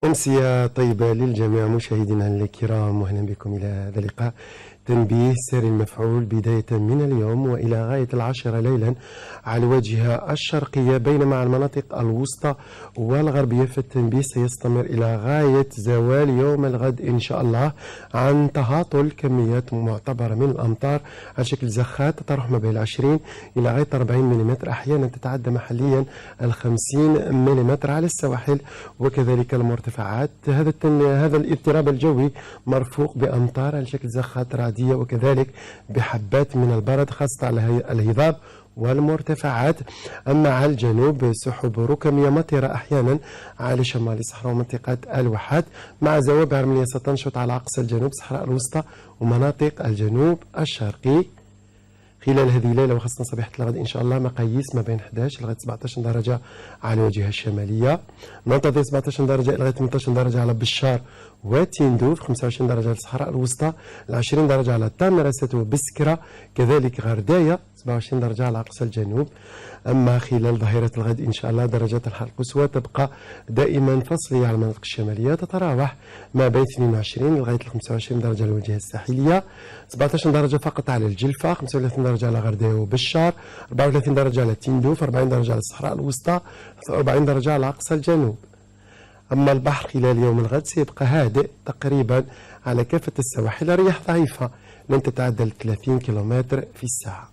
أمسية طيبة للجميع مشاهدينا الكرام، وأهلا بكم إلى هذا اللقاء. تنبيه سير المفعول بداية من اليوم وإلى غاية 10 ليلا على الواجهة الشرقية، بينما على المناطق الوسطى والغربية فالتنبيه سيستمر إلى غاية زوال يوم الغد إن شاء الله عن تهاطل كميات معتبرة من الأمطار على شكل زخات تتراوح ما بين 20 إلى غاية 40 ملم، أحيانا تتعدى محليا 50 ملم على السواحل وكذلك المرتفعات. هذا الاضطراب الجوي مرفوق بأمطار على شكل زخات رعدية وكذلك بحبات من البرد خاصة على الهضاب والمرتفعات. أما على الجنوب سحب ركمية مطرة أحيانا على شمال الصحراء ومنطقة الواحات، مع زوابع رملية ستنشط على أقصى الجنوب الصحراء الوسطى ومناطق الجنوب الشرقي خلال هذه الليلة وخاصة صباحة الغد إن شاء الله. مقاييس ما بين 11 لغاية 17 درجة على الواجهة الشمالية، ننتظر 17 درجة إلى غاية 18 درجة على بشار وتندوف، 25 درجة على الصحراء الوسطى، 20 درجة على تامرست وبسكرة، كذلك غرداية 27 درجة على أقصى الجنوب. أما خلال ظهيرة الغد إن شاء الله درجات الحرارة القصوى تبقى دائما فصلية على المناطق الشمالية، تتراوح ما بين 22 لغاية 25 درجة على الواجهة الساحلية، 17 درجة فقط على الجلفة، 35 درجة على غرداية وبشار، 34 درجة على تندوف، 40 درجة على الصحراء الوسطى، 40 درجة على أقصى الجنوب. أما البحر خلال يوم الغد سيبقى هادئ تقريبا على كافة السواحل، رياح ضعيفة لن تتعدى 30 كم في الساعة.